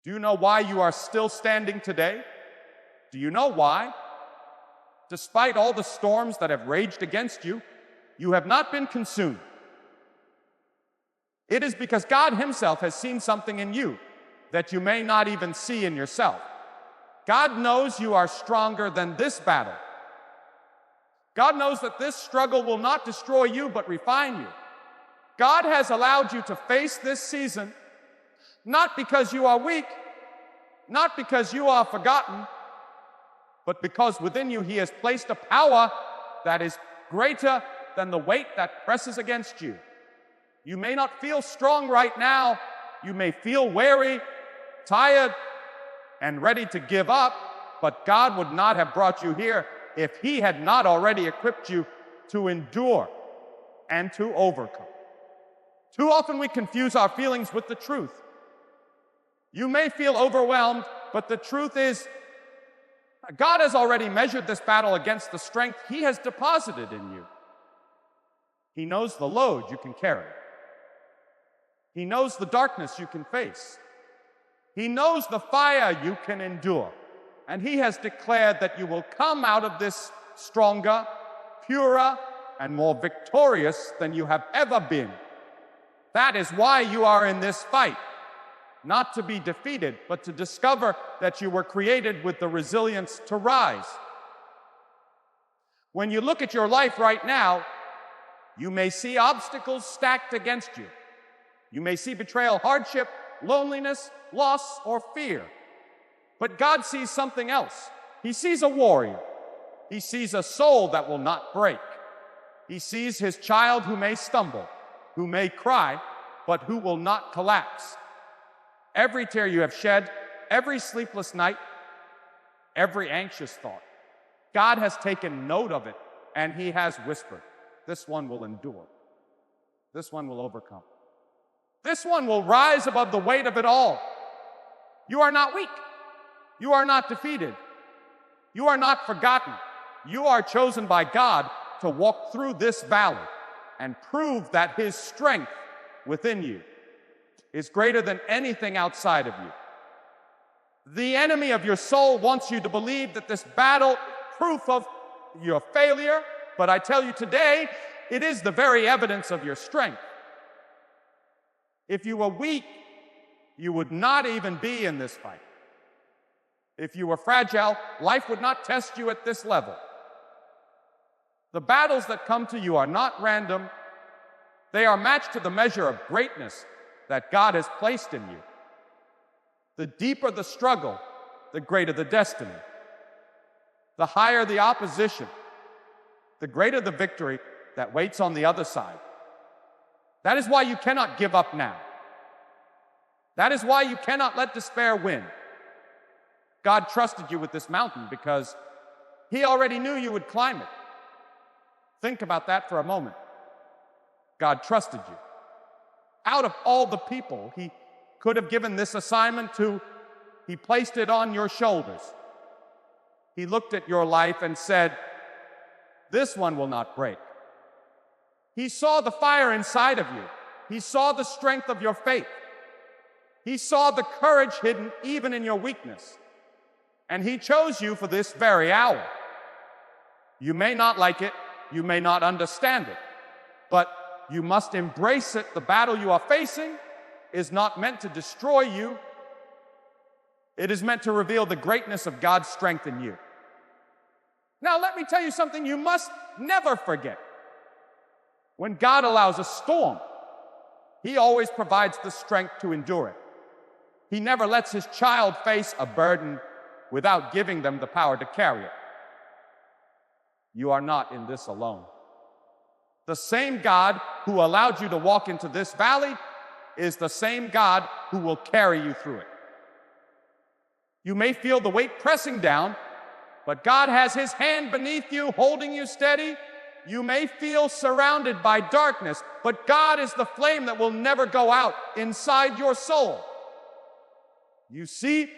Do you know why you are still standing today? Do you know why? Despite all the storms that have raged against you, you have not been consumed. It is because God Himself has seen something in you that you may not even see in yourself. God knows you are stronger than this battle. God knows that this struggle will not destroy you, but refine you. God has allowed you to face this season, not because you are weak, not because you are forgotten, but because within you He has placed a power that is greater than the weight that presses against you. You may not feel strong right now. You may feel weary, tired, and ready to give up, but God would not have brought you here if He had not already equipped you to endure and to overcome. Too often we confuse our feelings with the truth. You may feel overwhelmed, but the truth is, God has already measured this battle against the strength He has deposited in you. He knows the load you can carry. He knows the darkness you can face. He knows the fire you can endure. And He has declared that you will come out of this stronger, purer, and more victorious than you have ever been. That is why you are in this fight. Not to be defeated, but to discover that you were created with the resilience to rise. When you look at your life right now, you may see obstacles stacked against you. You may see betrayal, hardship, loneliness, loss, or fear. But God sees something else. He sees a warrior. He sees a soul that will not break. He sees His child who may stumble, who may cry, but who will not collapse. Every tear you have shed, every sleepless night, every anxious thought, God has taken note of it, and He has whispered, this one will endure. This one will overcome. This one will rise above the weight of it all. You are not weak. You are not defeated. You are not forgotten. You are chosen by God to walk through this valley and prove that His strength within you is greater than anything outside of you. The enemy of your soul wants you to believe that this battle is proof of your failure, but I tell you today, it is the very evidence of your strength. If you were weak, you would not even be in this fight. If you were fragile, life would not test you at this level. The battles that come to you are not random. They are matched to the measure of greatness that God has placed in you. The deeper the struggle, the greater the destiny. The higher the opposition, the greater the victory that waits on the other side. That is why you cannot give up now. That is why you cannot let despair win. God trusted you with this mountain because He already knew you would climb it. Think about that for a moment. God trusted you. Out of all the people He could have given this assignment to, He placed it on your shoulders. He looked at your life and said, this one will not break. He saw the fire inside of you. He saw the strength of your faith. He saw the courage hidden even in your weakness. And He chose you for this very hour. You may not like it. You may not understand it. But you must embrace it. The battle you are facing is not meant to destroy you. It is meant to reveal the greatness of God's strength in you. Now, let me tell you something you must never forget. When God allows a storm, He always provides the strength to endure it. He never lets His child face a burden without giving them the power to carry it. You are not in this alone. The same God who allowed you to walk into this valley is the same God who will carry you through it. You may feel the weight pressing down, but God has His hand beneath you, holding you steady. You may feel surrounded by darkness, but God is the flame that will never go out inside your soul. You see,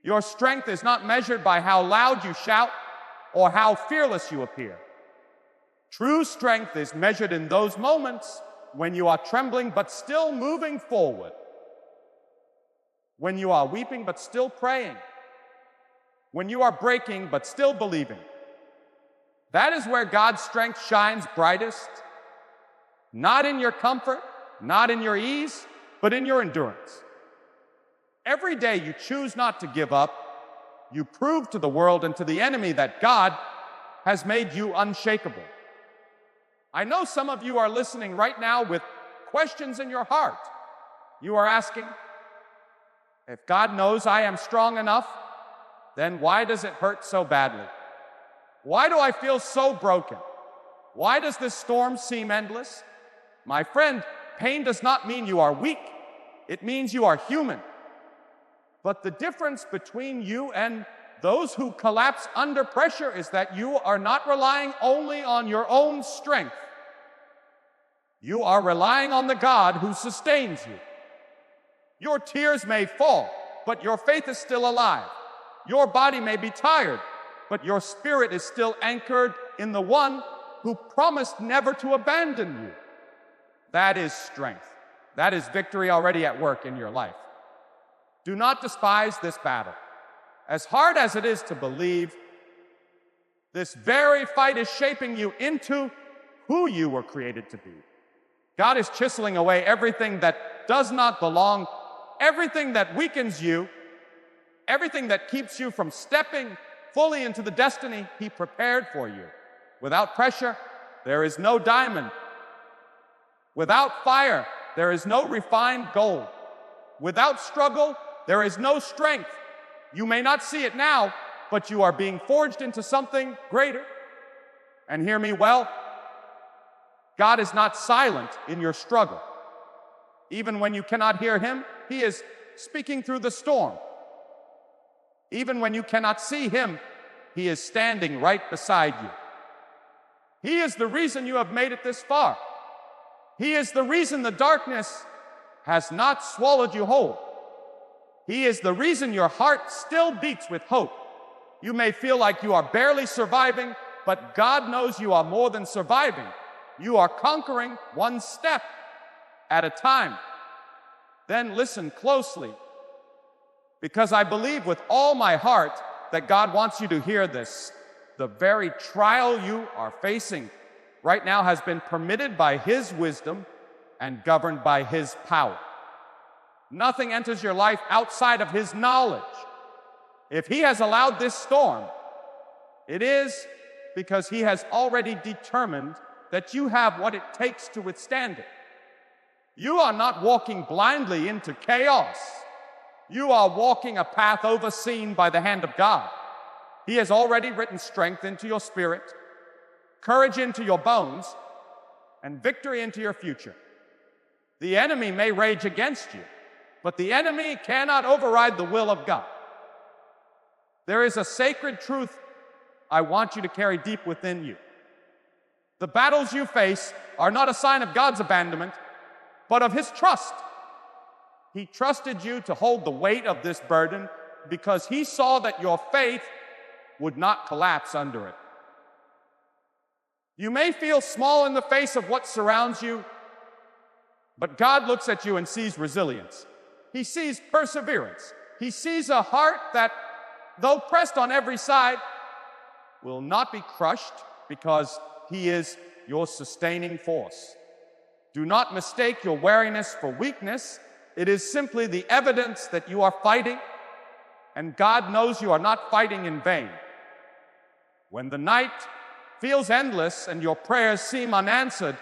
your strength is not measured by how loud you shout or how fearless you appear. True strength is measured in those moments when you are trembling but still moving forward. when you are weeping but still praying, when you are breaking but still believing. That is where God's strength shines brightest, not in your comfort, not in your ease, but in your endurance. Every day you choose not to give up, you prove to the world and to the enemy that God has made you unshakable. I know some of you are listening right now with questions in your heart. You are asking, if God knows I am strong enough, then why does it hurt so badly? Why do I feel so broken? Why does this storm seem endless? My friend, pain does not mean you are weak. It means you are human. But the difference between you and those who collapse under pressure is that you are not relying only on your own strength. You are relying on the God who sustains you. Your tears may fall, but your faith is still alive. Your body may be tired, but your spirit is still anchored in the one who promised never to abandon you. That is strength. That is victory already at work in your life. Do not despise this battle. As hard as it is to believe, this very fight is shaping you into who you were created to be. God is chiseling away everything that does not belong, everything that weakens you, everything that keeps you from stepping fully into the destiny He prepared for you. Without pressure, there is no diamond. Without fire, there is no refined gold. Without struggle, there is no strength. You may not see it now, but you are being forged into something greater. And hear me well, God is not silent in your struggle. Even when you cannot hear Him, He is speaking through the storm. Even when you cannot see Him, He is standing right beside you. He is the reason you have made it this far. He is the reason the darkness has not swallowed you whole. He is the reason your heart still beats with hope. You may feel like you are barely surviving, but God knows you are more than surviving. You are conquering one step at a time. Then listen closely, because I believe with all my heart that God wants you to hear this. The very trial you are facing right now has been permitted by His wisdom and governed by His power. Nothing enters your life outside of His knowledge. If He has allowed this storm, it is because He has already determined that you have what it takes to withstand it. You are not walking blindly into chaos. You are walking a path overseen by the hand of God. He has already written strength into your spirit, courage into your bones, and victory into your future. The enemy may rage against you, but the enemy cannot override the will of God. There is a sacred truth I want you to carry deep within you. The battles you face are not a sign of God's abandonment, but of His trust. He trusted you to hold the weight of this burden because He saw that your faith would not collapse under it. You may feel small in the face of what surrounds you, but God looks at you and sees resilience. He sees perseverance. He sees a heart that, though pressed on every side, will not be crushed because He is your sustaining force. Do not mistake your weariness for weakness. It is simply the evidence that you are fighting, and God knows you are not fighting in vain. When the night feels endless and your prayers seem unanswered,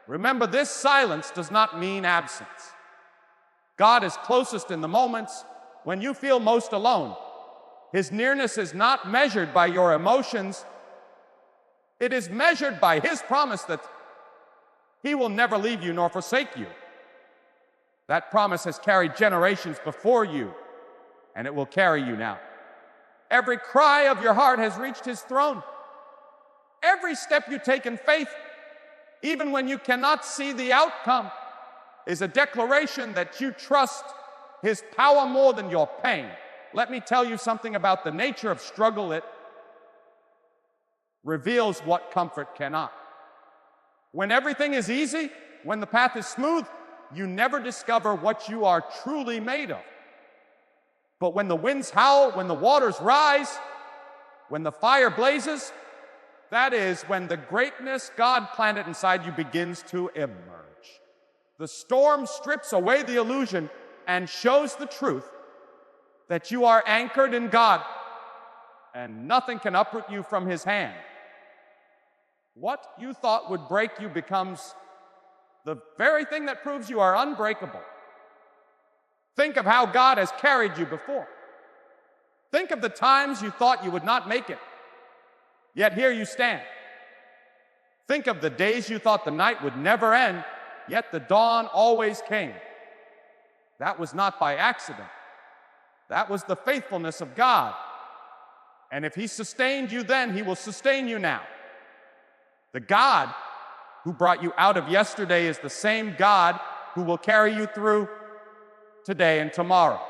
remember this silence does not mean absence. God is closest in the moments when you feel most alone. His nearness is not measured by your emotions. It is measured by His promise that He will never leave you nor forsake you. That promise has carried generations before you, and it will carry you now. Every cry of your heart has reached His throne. Every step you take in faith, even when you cannot see the outcome, is a declaration that you trust His power more than your pain. Let me tell you something about the nature of struggle. It reveals what comfort cannot. When everything is easy, when the path is smooth, you never discover what you are truly made of. But when the winds howl, when the waters rise, when the fire blazes, that is when the greatness God planted inside you begins to emerge. The storm strips away the illusion and shows the truth that you are anchored in God and nothing can uproot you from His hand. What you thought would break you becomes the very thing that proves you are unbreakable. Think of how God has carried you before. Think of the times you thought you would not make it, yet here you stand. Think of the days you thought the night would never end, yet the dawn always came. That was not by accident. That was the faithfulness of God. And if He sustained you then, He will sustain you now. The God who brought you out of yesterday is the same God who will carry you through today and tomorrow.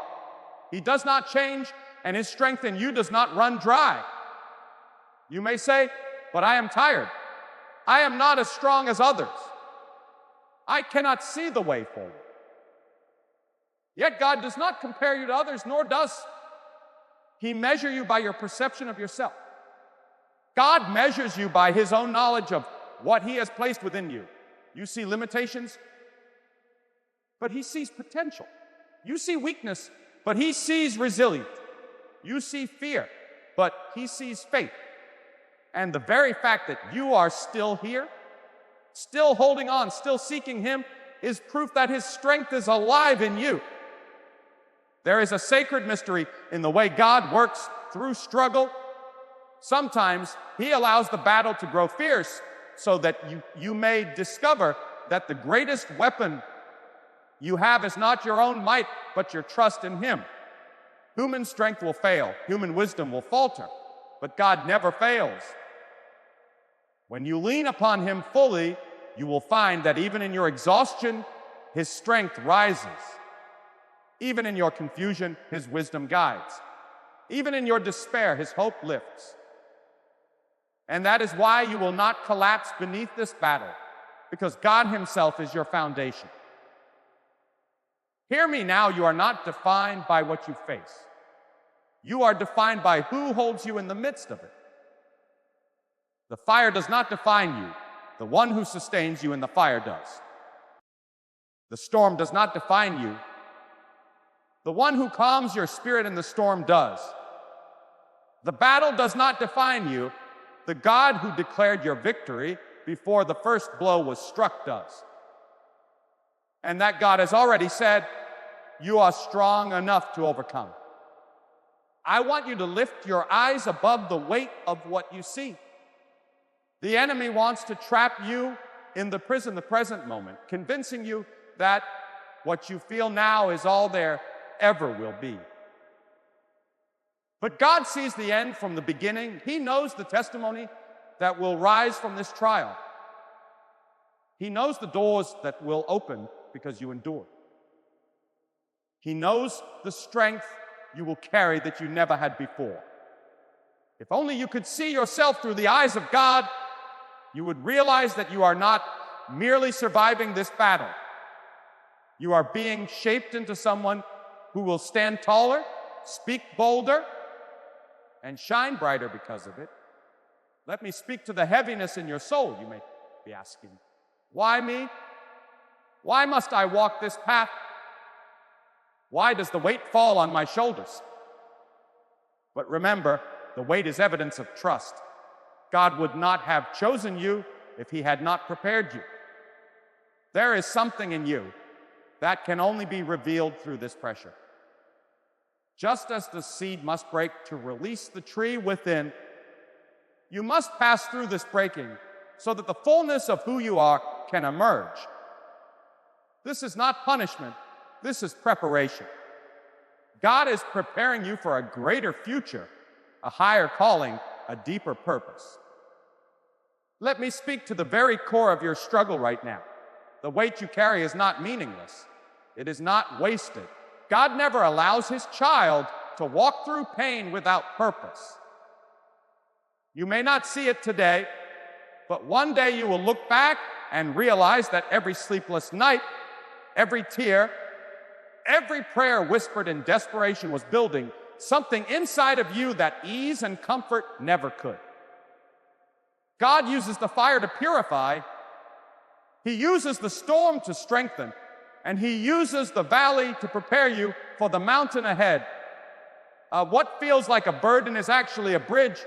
He does not change, and His strength in you does not run dry. You may say, but I am tired. I am not as strong as others. I cannot see the way forward. Yet God does not compare you to others, nor does He measure you by your perception of yourself. God measures you by His own knowledge of what He has placed within you. You see limitations, but He sees potential. You see weakness, but He sees resilience. You see fear, but He sees faith. And the very fact that you are still here, still holding on, still seeking Him, is proof that His strength is alive in you. There is a sacred mystery in the way God works through struggle. Sometimes He allows the battle to grow fierce so that you may discover that the greatest weapon you have is not your own might, but your trust in Him. Human strength will fail, human wisdom will falter, but God never fails. When you lean upon Him fully, you will find that even in your exhaustion, His strength rises. Even in your confusion, His wisdom guides. Even in your despair, His hope lifts. And that is why you will not collapse beneath this battle, because God Himself is your foundation. Hear me now, you are not defined by what you face. You are defined by who holds you in the midst of it. The fire does not define you. The one who sustains you in the fire does. The storm does not define you. The one who calms your spirit in the storm does. The battle does not define you. The God who declared your victory before the first blow was struck does. And that God has already said, you are strong enough to overcome. I want you to lift your eyes above the weight of what you see. The enemy wants to trap you in the prison, the present moment, convincing you that what you feel now is all there ever will be. But God sees the end from the beginning. He knows the testimony that will rise from this trial. He knows the doors that will open because you endure. He knows the strength you will carry that you never had before. If only you could see yourself through the eyes of God, you would realize that you are not merely surviving this battle. You are being shaped into someone who will stand taller, speak bolder, and shine brighter because of it. Let me speak to the heaviness in your soul, you may be asking. Why me? Why must I walk this path? Why does the weight fall on my shoulders? But remember, the weight is evidence of trust. God would not have chosen you if He had not prepared you. There is something in you that can only be revealed through this pressure. Just as the seed must break to release the tree within, you must pass through this breaking so that the fullness of who you are can emerge. This is not punishment. This is preparation. God is preparing you for a greater future, a higher calling, a deeper purpose. Let me speak to the very core of your struggle right now. The weight you carry is not meaningless. It is not wasted. God never allows His child to walk through pain without purpose. You may not see it today, but one day you will look back and realize that every sleepless night, every tear, Every prayer whispered in desperation was building something inside of you that ease and comfort never could. God uses the fire to purify. He uses the storm to strengthen. And he uses the valley to prepare you for the mountain ahead. What feels like a burden is actually a bridge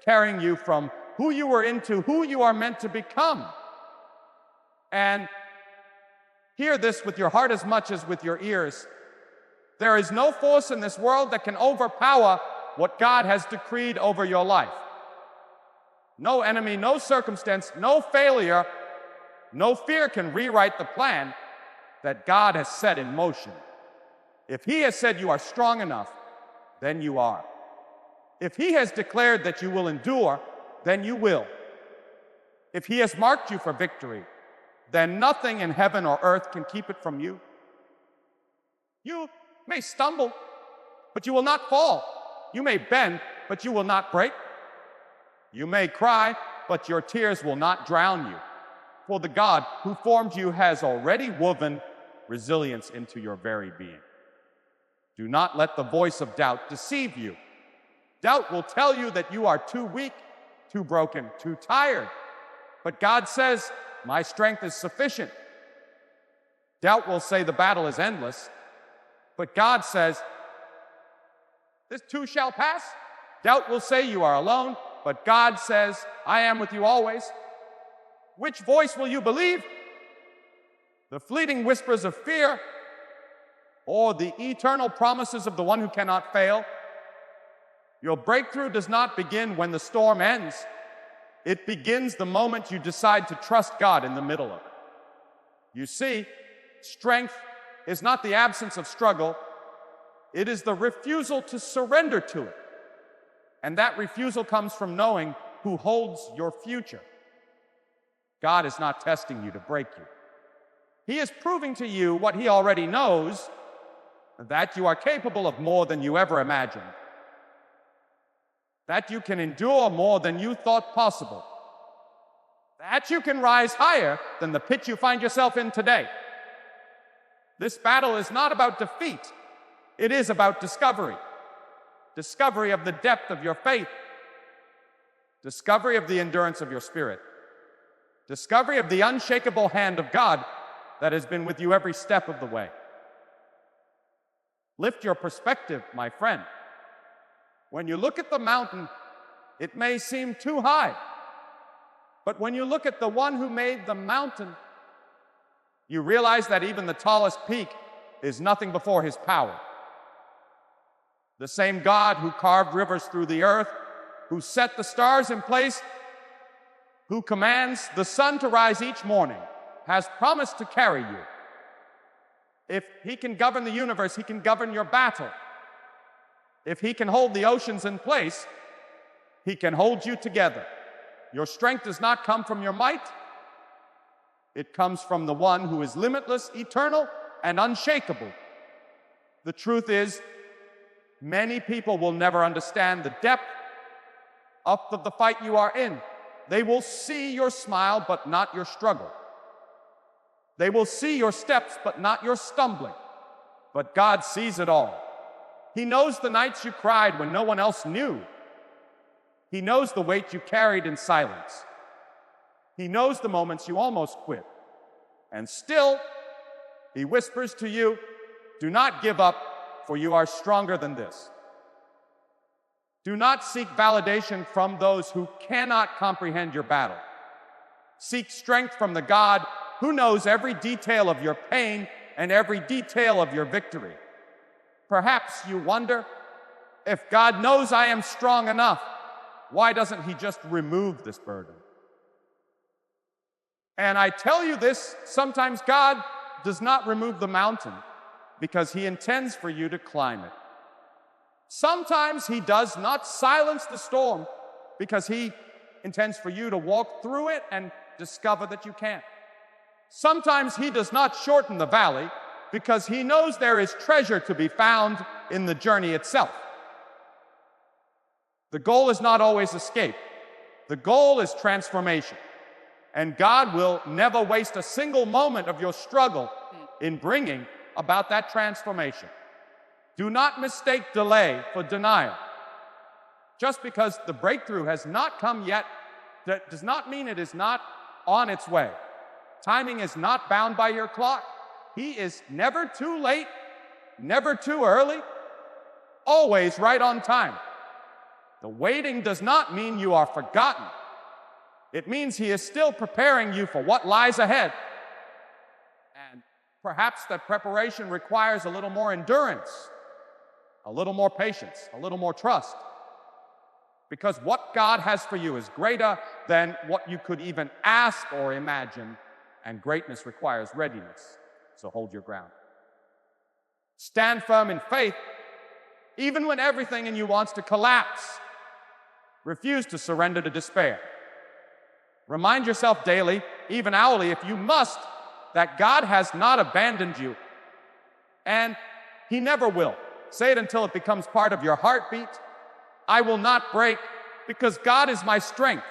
carrying you from who you were into who you are meant to become. And hear this with your heart as much as with your ears. There is no force in this world that can overpower what God has decreed over your life. No enemy, no circumstance, no failure, no fear can rewrite the plan that God has set in motion. If he has said you are strong enough, then you are. If he has declared that you will endure, then you will. If he has marked you for victory, then nothing in heaven or earth can keep it from you. You may stumble, but you will not fall. You may bend, but you will not break. You may cry, but your tears will not drown you. For the God who formed you has already woven resilience into your very being. Do not let the voice of doubt deceive you. Doubt will tell you that you are too weak, too broken, too tired. But God says, my strength is sufficient. Doubt will say the battle is endless. But God says, this too shall pass. Doubt will say you are alone. But God says, I am with you always. Which voice will you believe? The fleeting whispers of fear, or the eternal promises of the one who cannot fail? Your breakthrough does not begin when the storm ends. It begins the moment you decide to trust God in the middle of it. You see, strength is not the absence of struggle. It is the refusal to surrender to it. And that refusal comes from knowing who holds your future. God is not testing you to break you. He is proving to you what he already knows, that you are capable of more than you ever imagined, that you can endure more than you thought possible, that you can rise higher than the pit you find yourself in today. This battle is not about defeat. It is about discovery. Discovery of the depth of your faith. Discovery of the endurance of your spirit. Discovery of the unshakable hand of God that has been with you every step of the way. Lift your perspective, my friend. When you look at the mountain, it may seem too high. But when you look at the one who made the mountain, you realize that even the tallest peak is nothing before his power. The same God who carved rivers through the earth, who set the stars in place, who commands the sun to rise each morning, has promised to carry you. If he can govern the universe, he can govern your battle. If he can hold the oceans in place, he can hold you together. Your strength does not come from your might. It comes from the one who is limitless, eternal, and unshakable. The truth is, many people will never understand the depth of the fight you are in. They will see your smile, but not your struggle. They will see your steps, but not your stumbling. But God sees it all. He knows the nights you cried when no one else knew. He knows the weight you carried in silence. He knows the moments you almost quit. And still, he whispers to you, do not give up, for you are stronger than this. Do not seek validation from those who cannot comprehend your battle. Seek strength from the God who knows every detail of your pain and every detail of your victory. Perhaps you wonder, if God knows I am strong enough, why doesn't he just remove this burden? And I tell you this, sometimes God does not remove the mountain because he intends for you to climb it. Sometimes he does not silence the storm because he intends for you to walk through it and discover that you can't. Sometimes he does not shorten the valley because he knows there is treasure to be found in the journey itself. The goal is not always escape. The goal is transformation. And God will never waste a single moment of your struggle in bringing about that transformation. Do not mistake delay for denial. Just because the breakthrough has not come yet, that does not mean it is not on its way. Timing is not bound by your clock. He is never too late, never too early, always right on time. The waiting does not mean you are forgotten. It means he is still preparing you for what lies ahead. And perhaps that preparation requires a little more endurance, a little more patience, a little more trust. Because what God has for you is greater than what you could even ask or imagine, and greatness requires readiness. So hold your ground. Stand firm in faith, even when everything in you wants to collapse. Refuse to surrender to despair. Remind yourself daily, even hourly if you must, that God has not abandoned you, and he never will. Say it until it becomes part of your heartbeat. I will not break because God is my strength.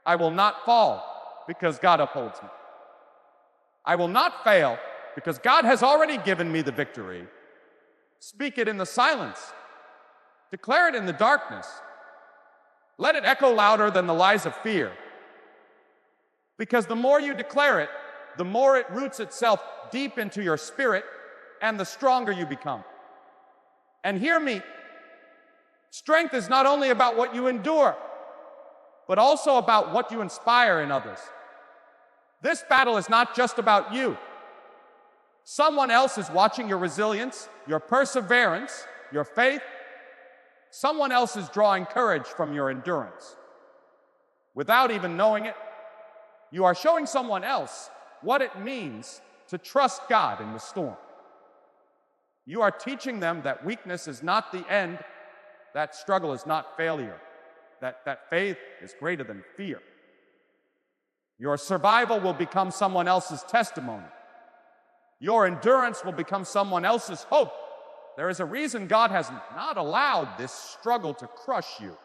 I will not fall because God upholds me. I will not fail because God has already given me the victory. Speak it in the silence. Declare it in the darkness. Let it echo louder than the lies of fear. Because the more you declare it, the more it roots itself deep into your spirit, and the stronger you become. And hear me, strength is not only about what you endure, but also about what you inspire in others. This battle is not just about you. Someone else is watching your resilience, your perseverance, your faith. Someone else is drawing courage from your endurance. Without even knowing it, you are showing someone else what it means to trust God in the storm. You are teaching them that weakness is not the end, that struggle is not failure, that faith is greater than fear. Your survival will become someone else's testimony. Your endurance will become someone else's hope. There is a reason God has not allowed this struggle to crush you.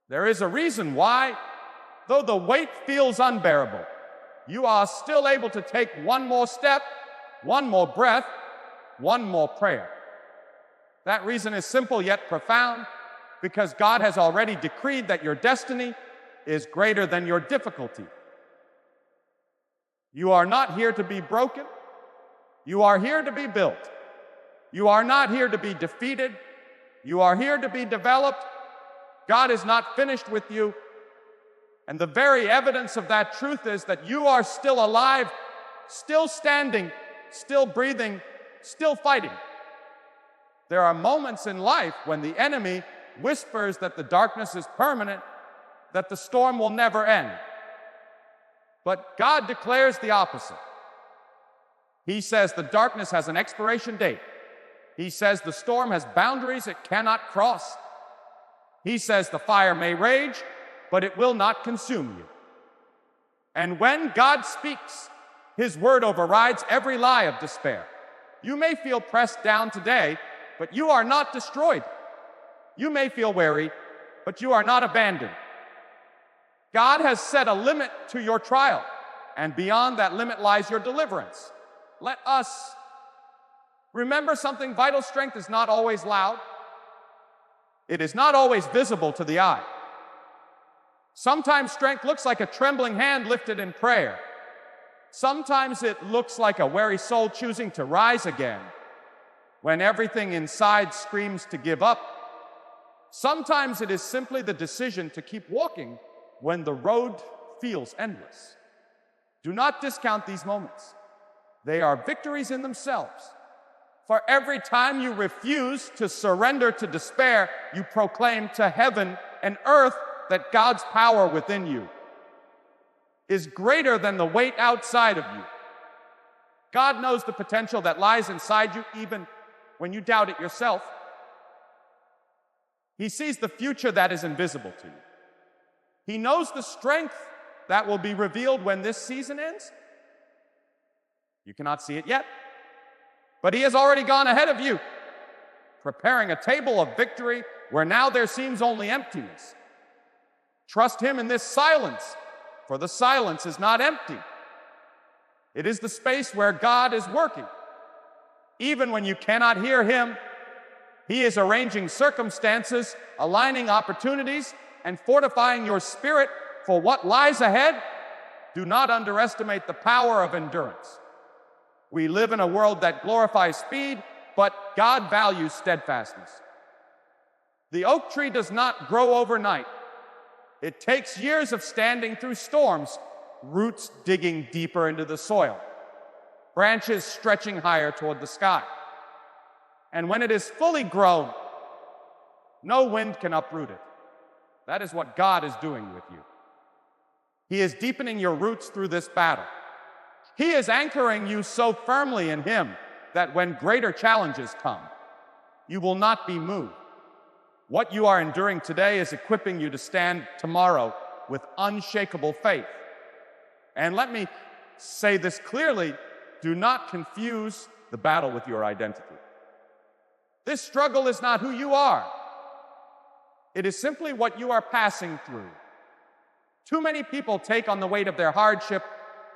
There is a reason why, though the weight feels unbearable, you are still able to take one more step, one more breath, one more prayer. That reason is simple yet profound, because God has already decreed that your destiny is greater than your difficulty. You are not here to be broken. You are here to be built. You are not here to be defeated. You are here to be developed. God is not finished with you. And the very evidence of that truth is that you are still alive, still standing, still breathing, still fighting. There are moments in life when the enemy whispers that the darkness is permanent, that the storm will never end. But God declares the opposite. He says the darkness has an expiration date. He says the storm has boundaries it cannot cross. He says the fire may rage, but it will not consume you. And when God speaks, his word overrides every lie of despair. You may feel pressed down today, but you are not destroyed. You may feel weary, but you are not abandoned. God has set a limit to your trial, and beyond that limit lies your deliverance. Let us remember something: vital strength is not always loud. It is not always visible to the eye. Sometimes strength looks like a trembling hand lifted in prayer. Sometimes it looks like a weary soul choosing to rise again when everything inside screams to give up. Sometimes it is simply the decision to keep walking when the road feels endless. Do not discount these moments. They are victories in themselves. For every time you refuse to surrender to despair, you proclaim to heaven and earth that God's power within you is greater than the weight outside of you. God knows the potential that lies inside you, even when you doubt it yourself. He sees the future that is invisible to you. He knows the strength that will be revealed when this season ends. You cannot see it yet, but he has already gone ahead of you, preparing a table of victory where now there seems only emptiness. Trust him in this silence, for the silence is not empty. It is the space where God is working. Even when you cannot hear him, he is arranging circumstances, aligning opportunities, and fortifying your spirit for what lies ahead. Do not underestimate the power of endurance. We live in a world that glorifies speed, but God values steadfastness. The oak tree does not grow overnight. It takes years of standing through storms, roots digging deeper into the soil, branches stretching higher toward the sky. And when it is fully grown, no wind can uproot it. That is what God is doing with you. He is deepening your roots through this battle. He is anchoring you so firmly in him that when greater challenges come, you will not be moved. What you are enduring today is equipping you to stand tomorrow with unshakable faith. And let me say this clearly, do not confuse the battle with your identity. This struggle is not who you are. It is simply what you are passing through. Too many people take on the weight of their hardship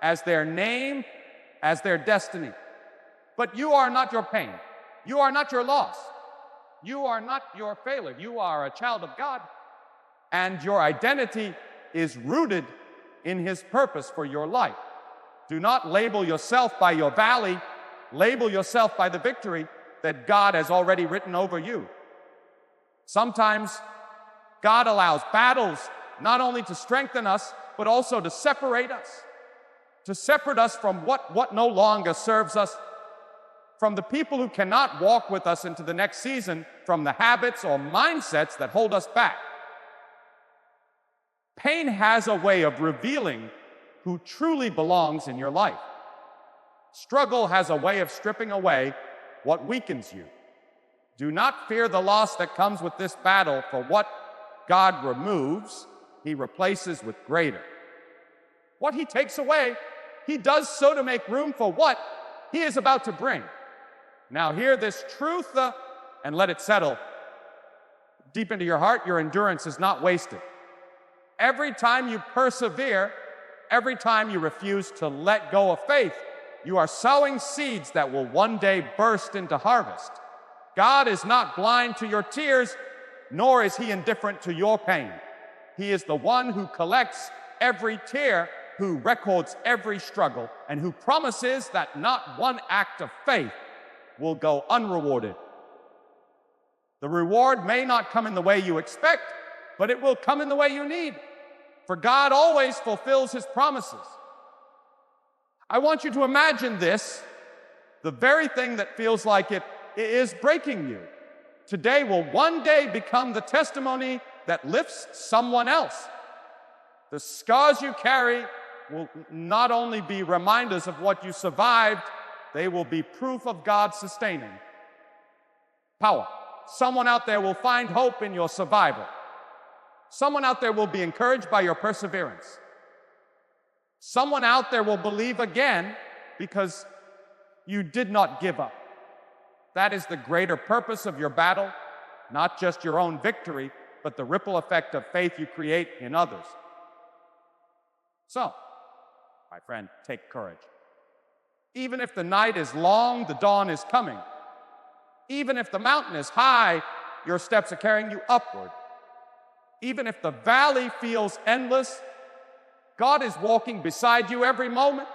as their name, as their destiny. But you are not your pain. You are not your loss. You are not your failure. You are a child of God. And your identity is rooted in his purpose for your life. Do not label yourself by your valley. Label yourself by the victory that God has already written over you. Sometimes God allows battles not only to strengthen us, but also to separate us from what no longer serves us, from the people who cannot walk with us into the next season, from the habits or mindsets that hold us back. Pain has a way of revealing who truly belongs in your life. Struggle has a way of stripping away what weakens you. Do not fear the loss that comes with this battle, for what God removes, he replaces with greater. What he takes away, he does so to make room for what he is about to bring. Now hear this truth and let it settle deep into your heart. Your endurance is not wasted. Every time you persevere, every time you refuse to let go of faith, you are sowing seeds that will one day burst into harvest. God is not blind to your tears, nor is he indifferent to your pain. He is the one who collects every tear, who records every struggle, and who promises that not one act of faith will go unrewarded. The reward may not come in the way you expect, but it will come in the way you need. For God always fulfills his promises. I want you to imagine this, the very thing that feels like it is breaking you. Today will one day become the testimony that lifts someone else. The scars you carry will not only be reminders of what you survived, they will be proof of God's sustaining power. Someone out there will find hope in your survival. Someone out there will be encouraged by your perseverance. Someone out there will believe again because you did not give up. That is the greater purpose of your battle, not just your own victory, but the ripple effect of faith you create in others. So, my friend, take courage. Even if the night is long, the dawn is coming. Even if the mountain is high, your steps are carrying you upward. Even if the valley feels endless, God is walking beside you every moment.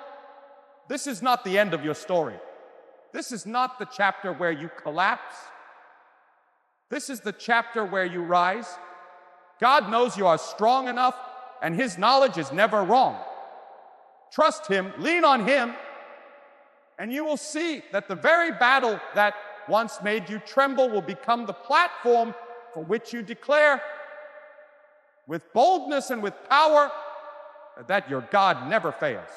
This is not the end of your story. This is not the chapter where you collapse. This is the chapter where you rise. God knows you are strong enough, and his knowledge is never wrong. Trust him, lean on him, and you will see that the very battle that once made you tremble will become the platform for which you declare with boldness and with power that your God never fails.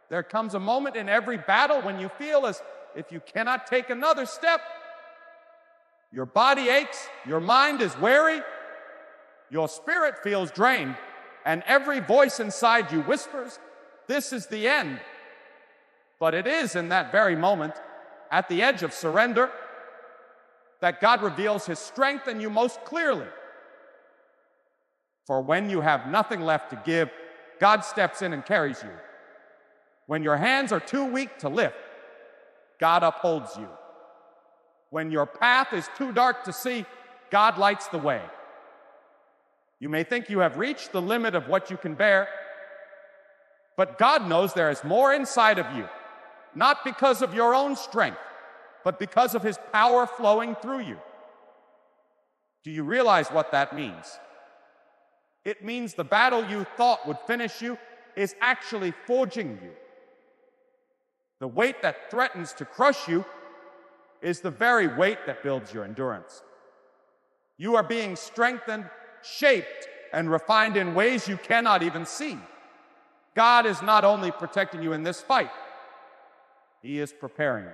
There comes a moment in every battle when you feel as if you cannot take another step. Your body aches, your mind is weary, your spirit feels drained, and every voice inside you whispers, "This is the end." But it is in that very moment, at the edge of surrender, that God reveals his strength in you most clearly. For when you have nothing left to give, God steps in and carries you. When your hands are too weak to lift, God upholds you. When your path is too dark to see, God lights the way. You may think you have reached the limit of what you can bear, but God knows there is more inside of you, not because of your own strength, but because of his power flowing through you. Do you realize what that means? It means the battle you thought would finish you is actually forging you. The weight that threatens to crush you is the very weight that builds your endurance. You are being strengthened, shaped, and refined in ways you cannot even see. God is not only protecting you in this fight, he is preparing you.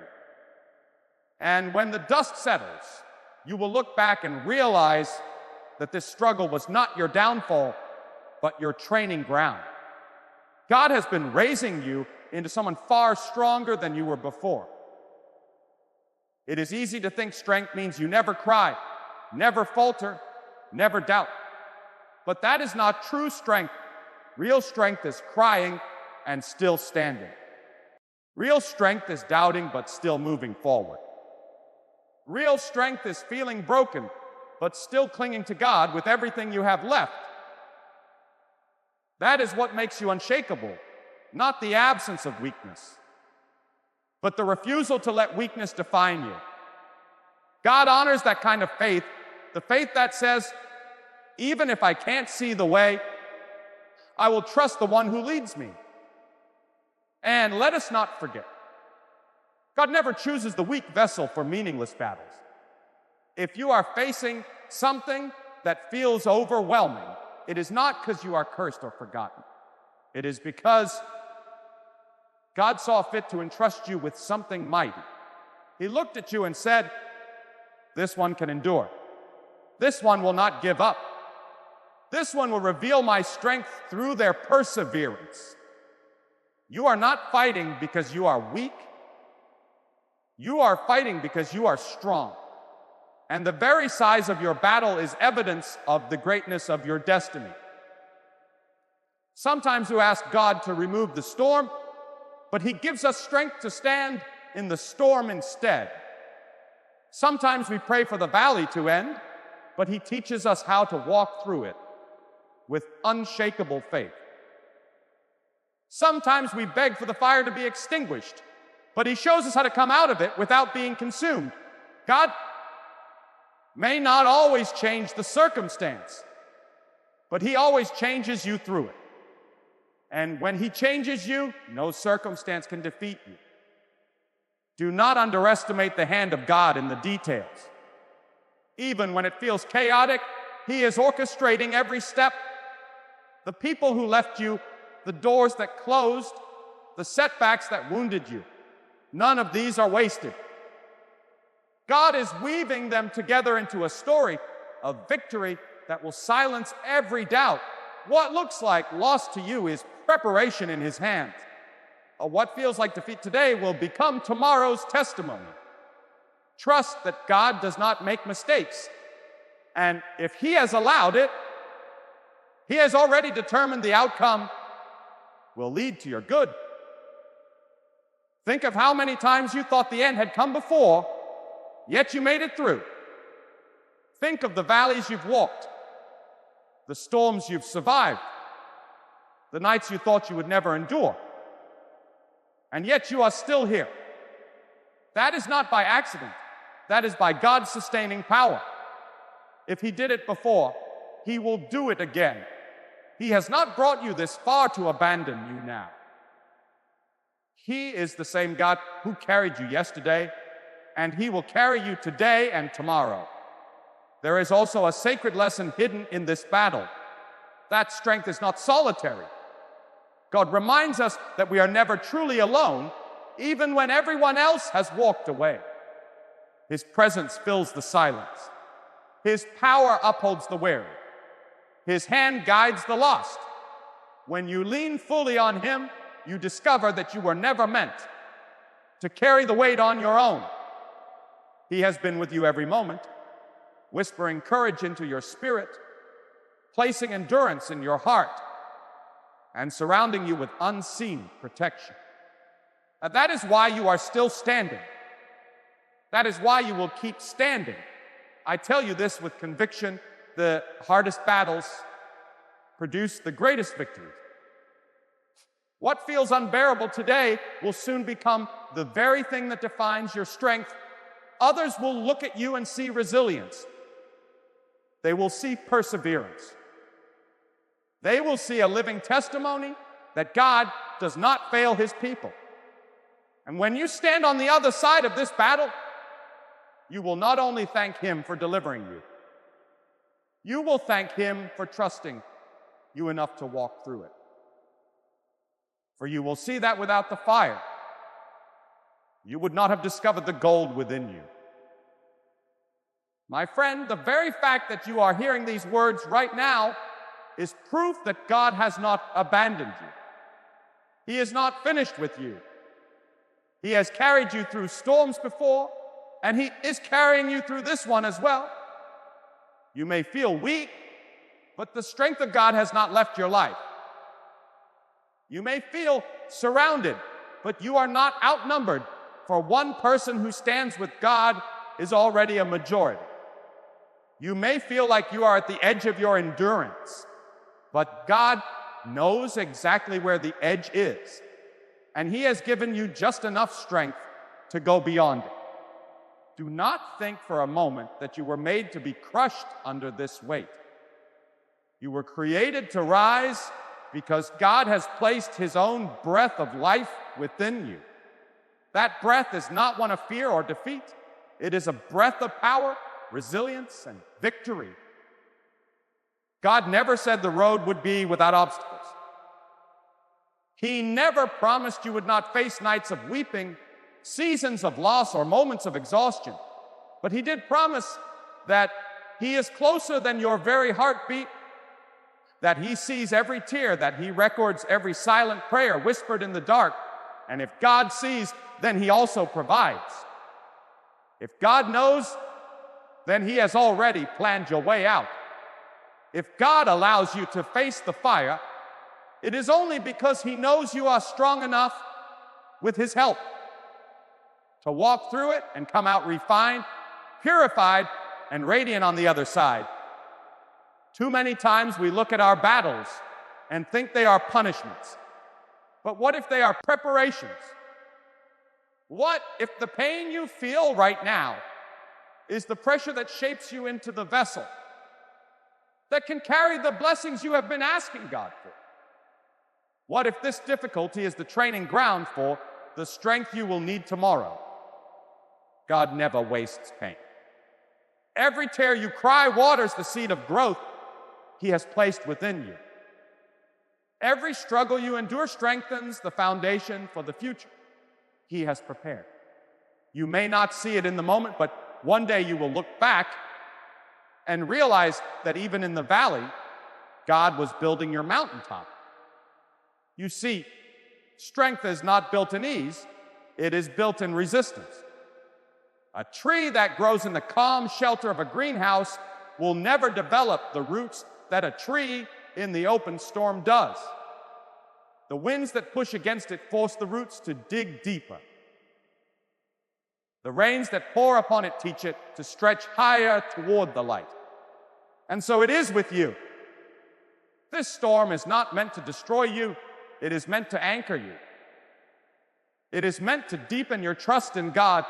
And when the dust settles, you will look back and realize that this struggle was not your downfall, but your training ground. God has been raising you into someone far stronger than you were before. It is easy to think strength means you never cry, never falter, never doubt. But that is not true strength. Real strength is crying and still standing. Real strength is doubting but still moving forward. Real strength is feeling broken but still clinging to God with everything you have left. That is what makes you unshakable, not the absence of weakness, but the refusal to let weakness define you. God honors that kind of faith, the faith that says, even if I can't see the way, I will trust the one who leads me. And let us not forget, God never chooses the weak vessel for meaningless battles. If you are facing something that feels overwhelming, it is not because you are cursed or forgotten. It is because God saw fit to entrust you with something mighty. He looked at you and said, this one can endure. This one will not give up. This one will reveal my strength through their perseverance. You are not fighting because you are weak. You are fighting because you are strong. And the very size of your battle is evidence of the greatness of your destiny. Sometimes we ask God to remove the storm, but he gives us strength to stand in the storm instead. Sometimes we pray for the valley to end, but he teaches us how to walk through it with unshakable faith. Sometimes we beg for the fire to be extinguished, but he shows us how to come out of it without being consumed. God may not always change the circumstance, but he always changes you through it. And when he changes you, no circumstance can defeat you. Do not underestimate the hand of God in the details. Even when it feels chaotic, he is orchestrating every step. The people who left you, the doors that closed, the setbacks that wounded you, none of these are wasted. God is weaving them together into a story of victory that will silence every doubt. What looks like loss to you is preparation in his hands. What feels like defeat today will become tomorrow's testimony. Trust that God does not make mistakes. And if he has allowed it, he has already determined the outcome will lead to your good. Think of how many times you thought the end had come before, yet you made it through. Think of the valleys you've walked, the storms you've survived, the nights you thought you would never endure. And yet you are still here. That is not by accident. That is by God's sustaining power. If he did it before, he will do it again. He has not brought you this far to abandon you now. He is the same God who carried you yesterday, and he will carry you today and tomorrow. There is also a sacred lesson hidden in this battle. That strength is not solitary. God reminds us that we are never truly alone, even when everyone else has walked away. His presence fills the silence. His power upholds the weary. His hand guides the lost. When you lean fully on him, you discover that you were never meant to carry the weight on your own. He has been with you every moment, whispering courage into your spirit, placing endurance in your heart, and surrounding you with unseen protection. And that is why you are still standing. That is why you will keep standing. I tell you this with conviction: the hardest battles produce the greatest victories. What feels unbearable today will soon become the very thing that defines your strength. Others will look at you and see resilience. They will see perseverance. They will see a living testimony that God does not fail his people. And when you stand on the other side of this battle, you will not only thank him for delivering you, you will thank him for trusting you enough to walk through it. For you will see that without the fire, you would not have discovered the gold within you. My friend, the very fact that you are hearing these words right now is proof that God has not abandoned you. He is not finished with you. He has carried you through storms before, and he is carrying you through this one as well. You may feel weak, but the strength of God has not left your life. You may feel surrounded, but you are not outnumbered, for one person who stands with God is already a majority. You may feel like you are at the edge of your endurance, but God knows exactly where the edge is, and he has given you just enough strength to go beyond it. Do not think for a moment that you were made to be crushed under this weight. You were created to rise because God has placed his own breath of life within you. That breath is not one of fear or defeat. It is a breath of power, resilience, and victory. God never said the road would be without obstacles. He never promised you would not face nights of weeping, seasons of loss, or moments of exhaustion. But he did promise that he is closer than your very heartbeat, that he sees every tear, that he records every silent prayer whispered in the dark. And if God sees, then he also provides. If God knows, then he has already planned your way out. If God allows you to face the fire, it is only because he knows you are strong enough with his help to walk through it and come out refined, purified, and radiant on the other side. Too many times we look at our battles and think they are punishments. But what if they are preparations? What if the pain you feel right now is the pressure that shapes you into the vessel that can carry the blessings you have been asking God for? What if this difficulty is the training ground for the strength you will need tomorrow? God never wastes pain. Every tear you cry waters the seed of growth he has placed within you. Every struggle you endure strengthens the foundation for the future he has prepared. You may not see it in the moment, but one day you will look back and realize that even in the valley, God was building your mountaintop. You see, strength is not built in ease, it is built in resistance. A tree that grows in the calm shelter of a greenhouse will never develop the roots that a tree in the open storm does. The winds that push against it force the roots to dig deeper. The rains that pour upon it teach it to stretch higher toward the light. And so it is with you. This storm is not meant to destroy you, it is meant to anchor you. It is meant to deepen your trust in God,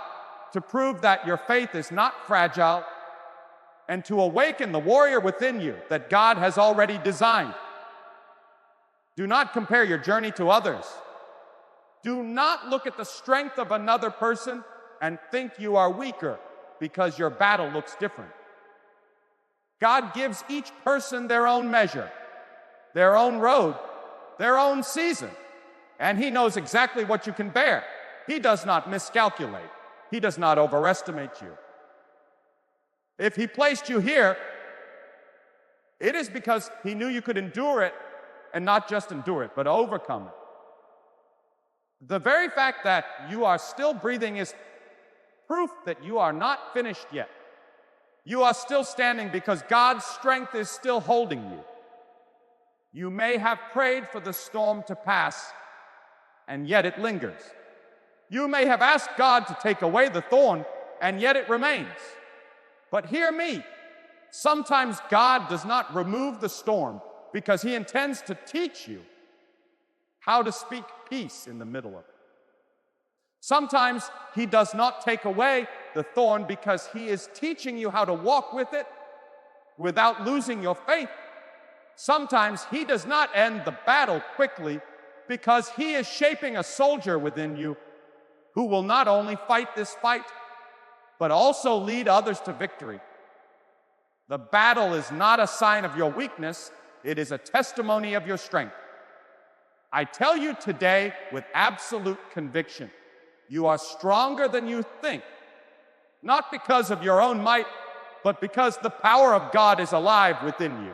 to prove that your faith is not fragile, and to awaken the warrior within you that God has already designed. Do not compare your journey to others. Do not look at the strength of another person and think you are weaker because your battle looks different. God gives each person their own measure, their own road, their own season, and he knows exactly what you can bear. He does not miscalculate. He does not overestimate you. If he placed you here, it is because he knew you could endure it, and not just endure it, but overcome it. The very fact that you are still breathing is proof that you are not finished yet. You are still standing because God's strength is still holding you. You may have prayed for the storm to pass, and yet it lingers. You may have asked God to take away the thorn, and yet it remains. But hear me, sometimes God does not remove the storm because he intends to teach you how to speak peace in the middle of it. Sometimes he does not take away the thorn because he is teaching you how to walk with it without losing your faith. Sometimes he does not end the battle quickly because he is shaping a soldier within you who will not only fight this fight, but also lead others to victory. The battle is not a sign of your weakness, it is a testimony of your strength. I tell you today with absolute conviction, you are stronger than you think, not because of your own might, but because the power of God is alive within you.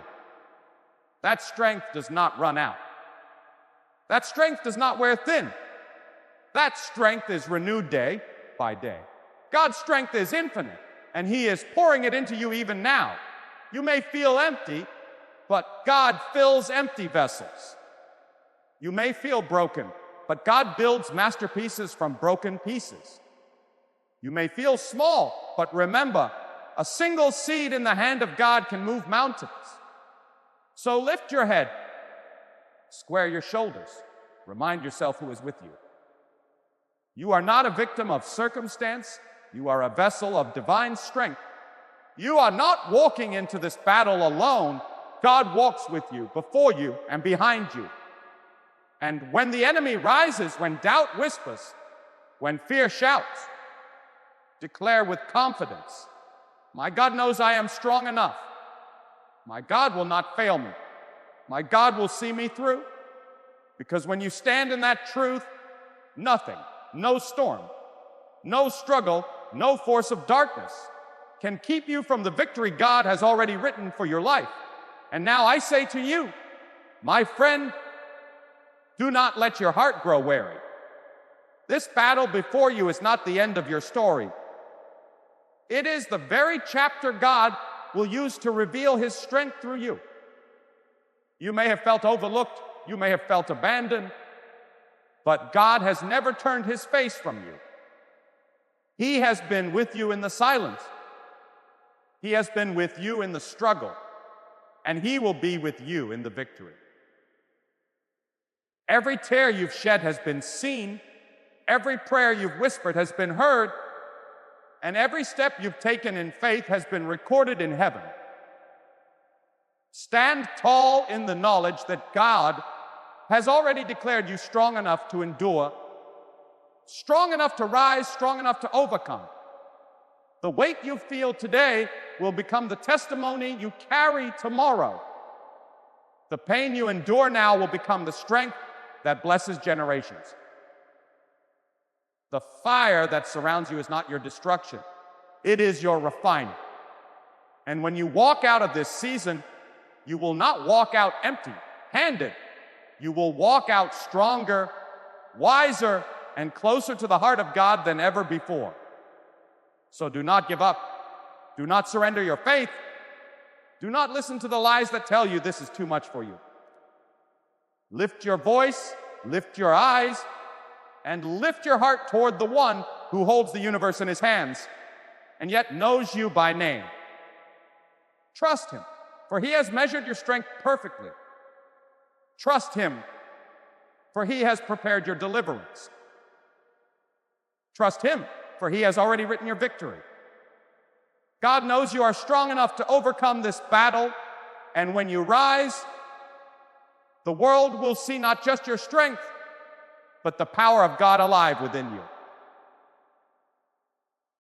That strength does not run out. That strength does not wear thin. That strength is renewed day by day. God's strength is infinite, and he is pouring it into you even now. You may feel empty, but God fills empty vessels. You may feel broken, but God builds masterpieces from broken pieces. You may feel small, but remember, a single seed in the hand of God can move mountains. So lift your head, square your shoulders, remind yourself who is with you. You are not a victim of circumstance, you are a vessel of divine strength. You are not walking into this battle alone. God walks with you, before you, and behind you. And when the enemy rises, when doubt whispers, when fear shouts, declare with confidence, my God knows I am strong enough. My God will not fail me. My God will see me through. Because when you stand in that truth, nothing, no storm, no struggle, no force of darkness can keep you from the victory God has already written for your life. And now I say to you, my friend, do not let your heart grow weary. This battle before you is not the end of your story. It is the very chapter God will use to reveal his strength through you. You may have felt overlooked, you may have felt abandoned, but God has never turned his face from you. He has been with you in the silence. He has been with you in the struggle, and he will be with you in the victory. Every tear you've shed has been seen, every prayer you've whispered has been heard, and every step you've taken in faith has been recorded in heaven. Stand tall in the knowledge that God has already declared you strong enough to endure, strong enough to rise, strong enough to overcome. The weight you feel today will become the testimony you carry tomorrow. The pain you endure now will become the strength that blesses generations. The fire that surrounds you is not your destruction. It is your refining. And when you walk out of this season, you will not walk out empty-handed. You will walk out stronger, wiser, and closer to the heart of God than ever before. So do not give up. Do not surrender your faith. Do not listen to the lies that tell you this is too much for you. Lift your voice, lift your eyes, and lift your heart toward the one who holds the universe in his hands and yet knows you by name. Trust him, for he has measured your strength perfectly. Trust him, for he has prepared your deliverance. Trust him, for he has already written your victory. God knows you are strong enough to overcome this battle, and when you rise, the world will see not just your strength, but the power of God alive within you.